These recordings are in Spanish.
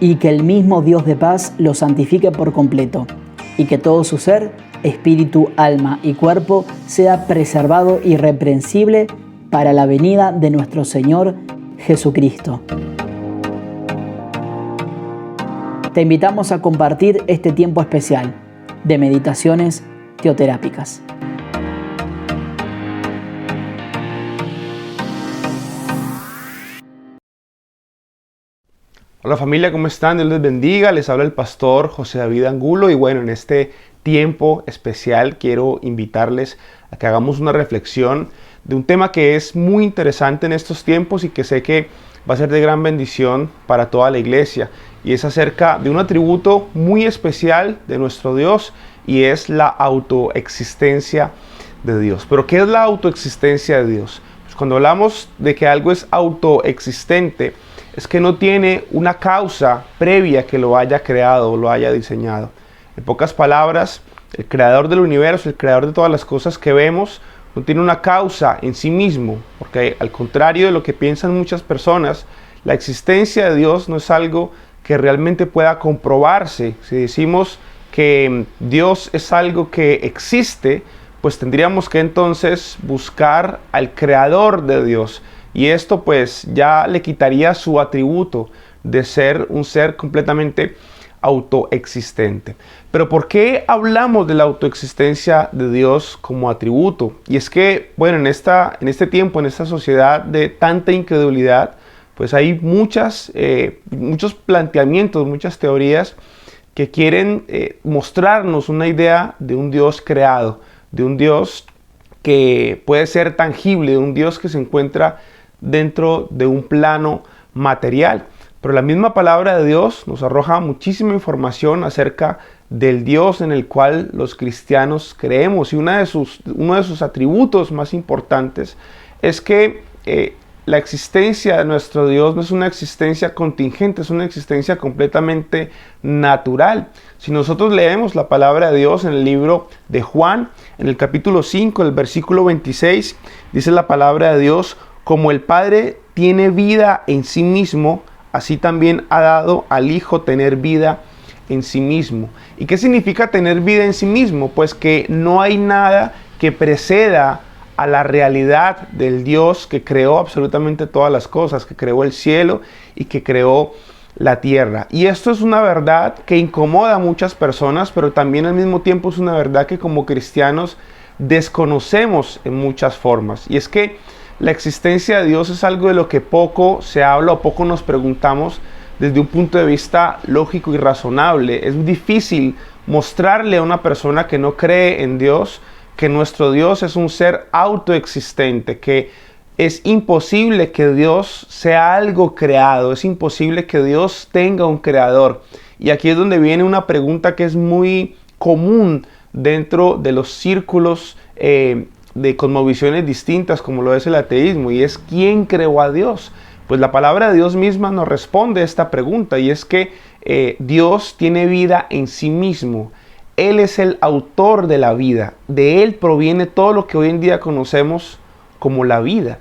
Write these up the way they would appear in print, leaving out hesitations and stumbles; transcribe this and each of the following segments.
y que el mismo Dios de paz los santifique por completo, y que todo su ser, espíritu, alma y cuerpo sea preservado irreprensible para la venida de nuestro Señor Jesucristo. Te invitamos a compartir este tiempo especial de meditaciones teoterápicas. Hola familia, ¿cómo están? Dios les bendiga. Les habla el pastor José David Angulo y bueno, en este tiempo especial quiero invitarles a que hagamos una reflexión de un tema que es muy interesante en estos tiempos y que sé que va a ser de gran bendición para toda la iglesia, y es acerca de un atributo muy especial de nuestro Dios y es la autoexistencia de Dios. ¿Pero qué es la autoexistencia de Dios? Pues cuando hablamos de que algo es autoexistente, es que no tiene una causa previa que lo haya creado o lo haya diseñado. En pocas palabras, el creador del universo, el creador de todas las cosas que vemos, no tiene una causa en sí mismo, porque al contrario de lo que piensan muchas personas, la existencia de Dios no es algo que realmente pueda comprobarse. Si decimos que Dios es algo que existe, pues tendríamos que entonces buscar al creador de Dios. Y esto pues ya le quitaría su atributo de ser un ser completamente autoexistente. Pero ¿por qué hablamos de la autoexistencia de Dios como atributo? Y es que, bueno, en este tiempo, en esta sociedad de tanta incredulidad, pues hay muchos planteamientos, muchas teorías que quieren mostrarnos una idea de un Dios creado, de un Dios que puede ser tangible, de un Dios que se encuentra dentro de un plano material. Pero la misma palabra de Dios nos arroja muchísima información acerca del Dios en el cual los cristianos creemos, y uno de sus atributos más importantes es que la existencia de nuestro Dios no es una existencia contingente, es una existencia completamente natural. Si nosotros leemos la palabra de Dios en el libro de Juan, en el capítulo 5, el versículo 26, dice la palabra de Dios: como el Padre tiene vida en sí mismo, así también ha dado al Hijo tener vida en sí mismo. ¿Y qué significa tener vida en sí mismo? Pues que no hay nada que preceda a la realidad del Dios que creó absolutamente todas las cosas, que creó el cielo y que creó la tierra. Y esto es una verdad que incomoda a muchas personas, pero también al mismo tiempo es una verdad que como cristianos desconocemos en muchas formas. Y es que la existencia de Dios es algo de lo que poco se habla o poco nos preguntamos desde un punto de vista lógico y razonable. Es difícil mostrarle a una persona que no cree en Dios que nuestro Dios es un ser autoexistente, que es imposible que Dios sea algo creado, es imposible que Dios tenga un creador. Y aquí es donde viene una pregunta que es muy común dentro de los círculos de cosmovisiones distintas, como lo es el ateísmo, y es: ¿quién creó a Dios? Pues la palabra de Dios misma nos responde esta pregunta, y es que Dios tiene vida en sí mismo. Él es el autor de la vida, de Él proviene todo lo que hoy en día conocemos como la vida.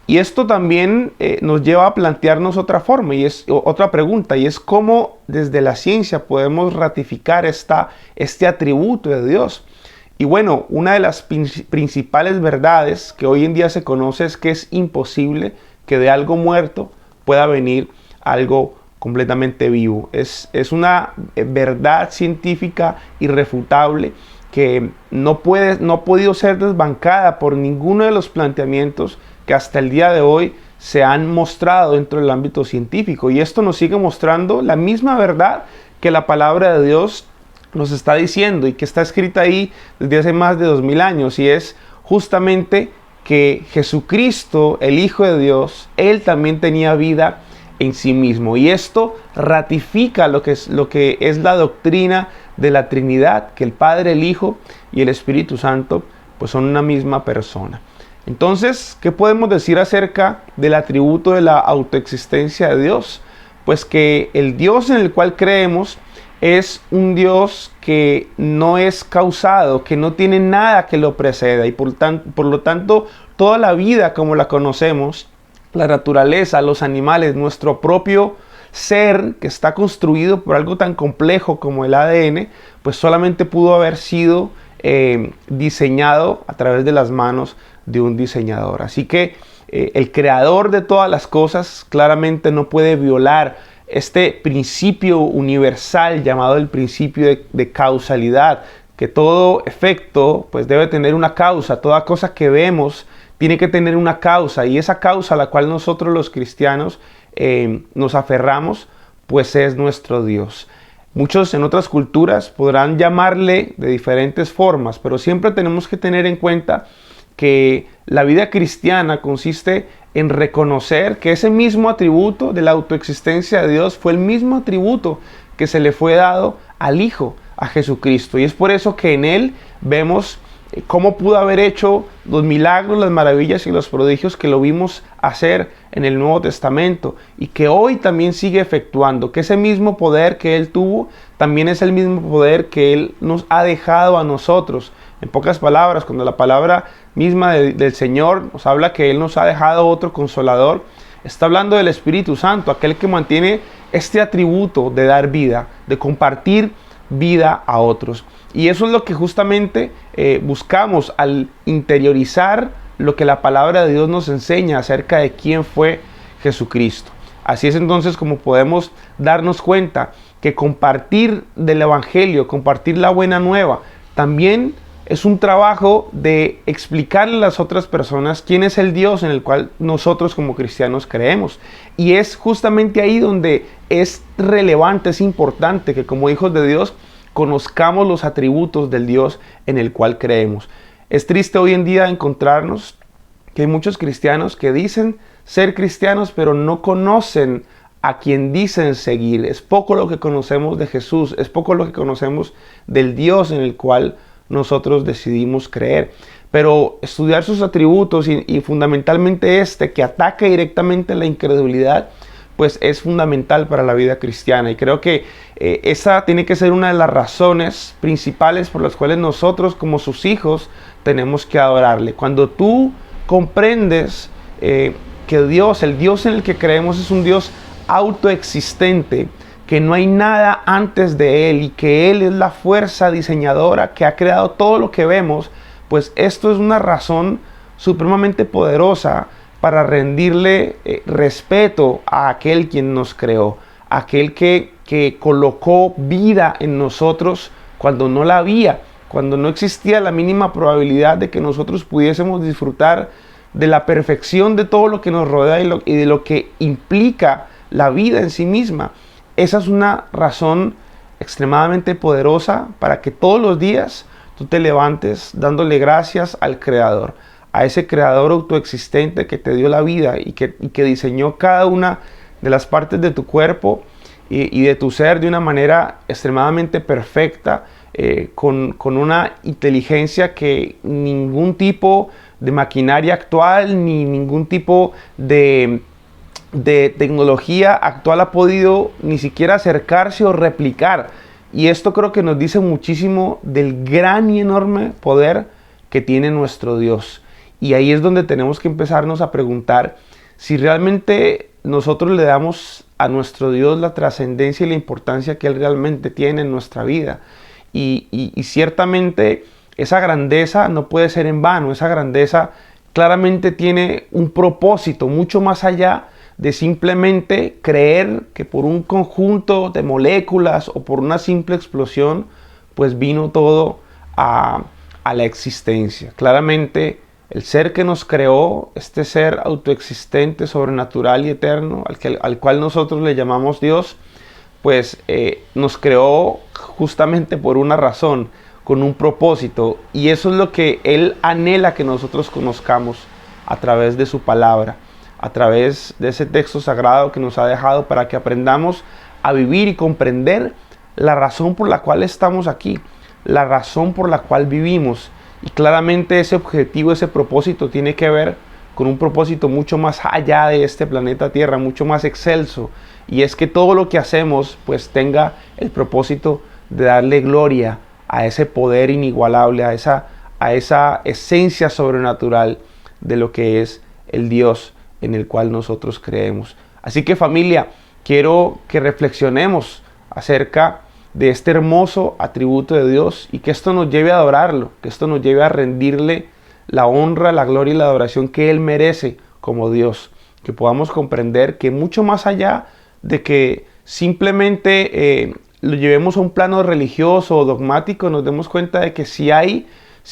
Y esto también nos lleva a plantearnos otra forma, y es otra pregunta, y es cómo desde la ciencia podemos ratificar este atributo de Dios. Y bueno, una de las principales verdades que hoy en día se conoce es que es imposible que de algo muerto pueda venir algo completamente vivo. Es una verdad científica irrefutable que no ha podido ser desbancada por ninguno de los planteamientos que hasta el día de hoy se han mostrado dentro del ámbito científico. Y esto nos sigue mostrando la misma verdad que la palabra de Dios nos está diciendo y que está escrita ahí desde hace más de 2000 años, y es justamente que Jesucristo, el Hijo de Dios, Él también tenía vida en sí mismo. Y esto ratifica lo que es la doctrina de la Trinidad, que el Padre, el Hijo y el Espíritu Santo pues son una misma persona. Entonces, ¿qué podemos decir acerca del atributo de la autoexistencia de Dios? Pues que el Dios en el cual creemos es un Dios que no es causado, que no tiene nada que lo preceda, y por lo tanto toda la vida como la conocemos, la naturaleza, los animales, nuestro propio ser que está construido por algo tan complejo como el ADN, pues solamente pudo haber sido diseñado a través de las manos de un diseñador. Así que el creador de todas las cosas claramente no puede violar este principio universal llamado el principio de causalidad, que todo efecto pues debe tener una causa. Toda cosa que vemos tiene que tener una causa, y esa causa a la cual nosotros los cristianos nos aferramos pues es nuestro Dios. Muchos en otras culturas podrán llamarle de diferentes formas, pero siempre tenemos que tener en cuenta que la vida cristiana consiste en reconocer que ese mismo atributo de la autoexistencia de Dios fue el mismo atributo que se le fue dado al Hijo, a Jesucristo. Y es por eso que en Él vemos cómo pudo haber hecho los milagros, las maravillas y los prodigios que lo vimos hacer en el Nuevo Testamento, y que hoy también sigue efectuando, que ese mismo poder que Él tuvo también es el mismo poder que Él nos ha dejado a nosotros. En pocas palabras, cuando la palabra misma del Señor nos habla que Él nos ha dejado otro consolador, está hablando del Espíritu Santo, aquel que mantiene este atributo de dar vida, de compartir vida a otros. Y eso es lo que justamente buscamos al interiorizar lo que la palabra de Dios nos enseña acerca de quién fue Jesucristo. Así es entonces como podemos darnos cuenta que compartir del Evangelio, compartir la buena nueva, también es un trabajo de explicarle a las otras personas quién es el Dios en el cual nosotros como cristianos creemos. Y es justamente ahí donde es relevante, es importante que como hijos de Dios conozcamos los atributos del Dios en el cual creemos. Es triste hoy en día encontrarnos que hay muchos cristianos que dicen ser cristianos, pero no conocen a quien dicen seguir. Es poco lo que conocemos de Jesús, es poco lo que conocemos del Dios en el cual nosotros decidimos creer. Pero estudiar sus atributos y fundamentalmente este que ataca directamente la incredulidad, pues es fundamental para la vida cristiana. Y creo que esa tiene que ser una de las razones principales por las cuales nosotros como sus hijos tenemos que adorarle. Cuando tú comprendes que Dios, el Dios en el que creemos, es un Dios autoexistente, que no hay nada antes de Él y que Él es la fuerza diseñadora que ha creado todo lo que vemos, pues esto es una razón supremamente poderosa para rendirle respeto a aquel quien nos creó, aquel que colocó vida en nosotros cuando no la había, cuando no existía la mínima probabilidad de que nosotros pudiésemos disfrutar de la perfección de todo lo que nos rodea y de lo que implica la vida en sí misma. Esa es una razón extremadamente poderosa para que todos los días tú te levantes dándole gracias al Creador, a ese Creador autoexistente que te dio la vida y que diseñó cada una de las partes de tu cuerpo y de tu ser de una manera extremadamente perfecta, con una inteligencia que ningún tipo de maquinaria actual ni ningún tipo de tecnología actual ha podido ni siquiera acercarse o replicar. Y esto creo que nos dice muchísimo del gran y enorme poder que tiene nuestro Dios. Y ahí es donde tenemos que empezarnos a preguntar si realmente nosotros le damos a nuestro Dios la trascendencia y la importancia que Él realmente tiene en nuestra vida. Y ciertamente esa grandeza no puede ser en vano. Esa grandeza claramente tiene un propósito mucho más allá de simplemente creer que por un conjunto de moléculas o por una simple explosión, pues vino todo a la existencia. Claramente el ser que nos creó, este ser autoexistente, sobrenatural y eterno, al cual nosotros le llamamos Dios, pues nos creó justamente por una razón, con un propósito. Y eso es lo que Él anhela que nosotros conozcamos a través de su palabra, a través de ese texto sagrado que nos ha dejado para que aprendamos a vivir y comprender la razón por la cual estamos aquí, la razón por la cual vivimos. Y claramente ese objetivo, ese propósito tiene que ver con un propósito mucho más allá de este planeta Tierra, mucho más excelso. Y es que todo lo que hacemos pues tenga el propósito de darle gloria a ese poder inigualable, a esa esencia sobrenatural de lo que es el Dios en el cual nosotros creemos. Así que familia, quiero que reflexionemos acerca de este hermoso atributo de Dios y que esto nos lleve a adorarlo, que esto nos lleve a rendirle la honra, la gloria y la adoración que Él merece como Dios. Que podamos comprender que mucho más allá de que simplemente lo llevemos a un plano religioso o dogmático, nos demos cuenta de que si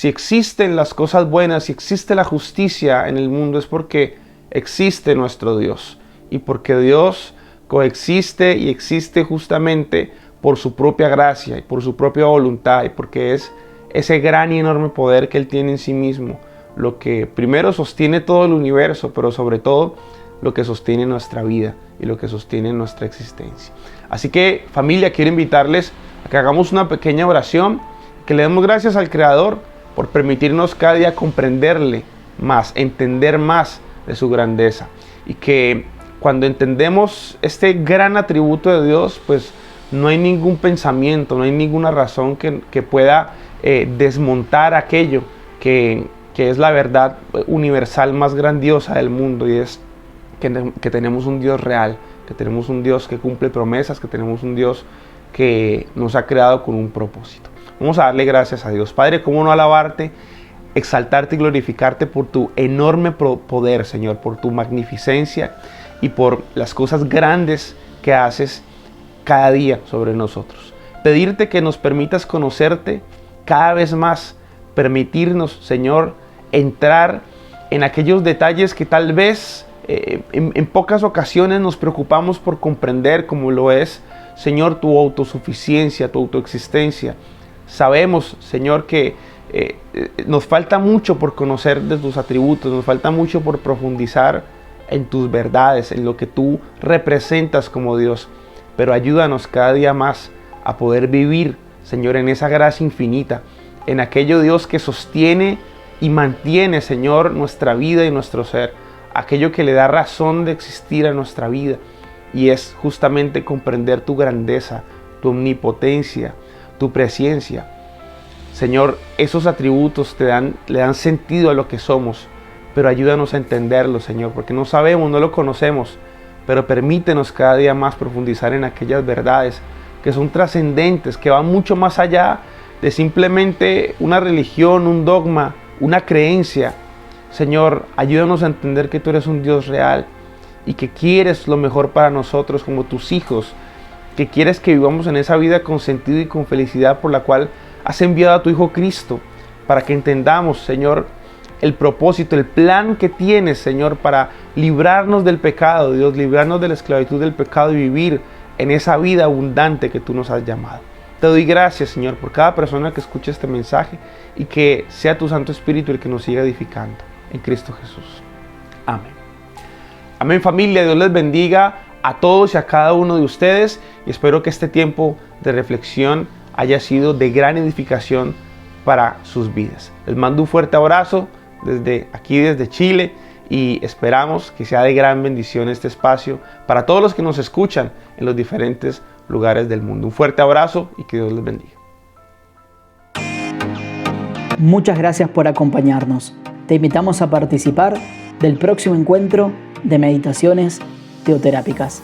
existen las cosas buenas, si existe la justicia en el mundo, es porque existe nuestro Dios y porque Dios coexiste y existe justamente por su propia gracia y por su propia voluntad, y porque es ese gran y enorme poder que Él tiene en sí mismo lo que primero sostiene todo el universo, pero sobre todo lo que sostiene nuestra vida y lo que sostiene nuestra existencia. Así que, familia, quiero invitarles a que hagamos una pequeña oración, que le demos gracias al Creador por permitirnos cada día comprenderle más, entender más de su grandeza, y que cuando entendemos este gran atributo de Dios, pues no hay ningún pensamiento, no hay ninguna razón que pueda desmontar aquello que es la verdad universal más grandiosa del mundo, y es que tenemos un Dios real, que tenemos un Dios que cumple promesas, que tenemos un Dios que nos ha creado con un propósito. Vamos a darle gracias a Dios. Padre, ¿cómo no alabarte, exaltarte y glorificarte por tu enorme poder, Señor, por tu magnificencia y por las cosas grandes que haces cada día sobre nosotros? Pedirte que nos permitas conocerte cada vez más, permitirnos, Señor, entrar en aquellos detalles que tal vez en pocas ocasiones nos preocupamos por comprender, como lo es, Señor, tu autosuficiencia, tu autoexistencia. Sabemos, Señor, que nos falta mucho por conocer de tus atributos, nos falta mucho por profundizar en tus verdades, en lo que tú representas como Dios. Pero ayúdanos cada día más a poder vivir, Señor, en esa gracia infinita, en aquello, Dios, que sostiene y mantiene, Señor, nuestra vida y nuestro ser, aquello que le da razón de existir a nuestra vida, y es justamente comprender tu grandeza, tu omnipotencia, tu presencia. Señor, esos atributos le dan sentido a lo que somos, pero ayúdanos a entenderlo, Señor, porque no sabemos, no lo conocemos, pero permítenos cada día más profundizar en aquellas verdades que son trascendentes, que van mucho más allá de simplemente una religión, un dogma, una creencia. Señor, ayúdanos a entender que tú eres un Dios real y que quieres lo mejor para nosotros como tus hijos, que quieres que vivamos en esa vida con sentido y con felicidad por la cual has enviado a tu Hijo Cristo, para que entendamos, Señor, el propósito, el plan que tienes, Señor, para librarnos del pecado, Dios, librarnos de la esclavitud del pecado y vivir en esa vida abundante que tú nos has llamado. Te doy gracias, Señor, por cada persona que escuche este mensaje, y que sea tu Santo Espíritu el que nos siga edificando. En Cristo Jesús. Amén. Amén, familia. Dios les bendiga a todos y a cada uno de ustedes, y espero que este tiempo de reflexión haya sido de gran edificación para sus vidas. Les mando un fuerte abrazo desde aquí, desde Chile, y esperamos que sea de gran bendición este espacio para todos los que nos escuchan en los diferentes lugares del mundo. Un fuerte abrazo y que Dios les bendiga. Muchas gracias por acompañarnos. Te invitamos a participar del próximo encuentro de Meditaciones Teoterápicas.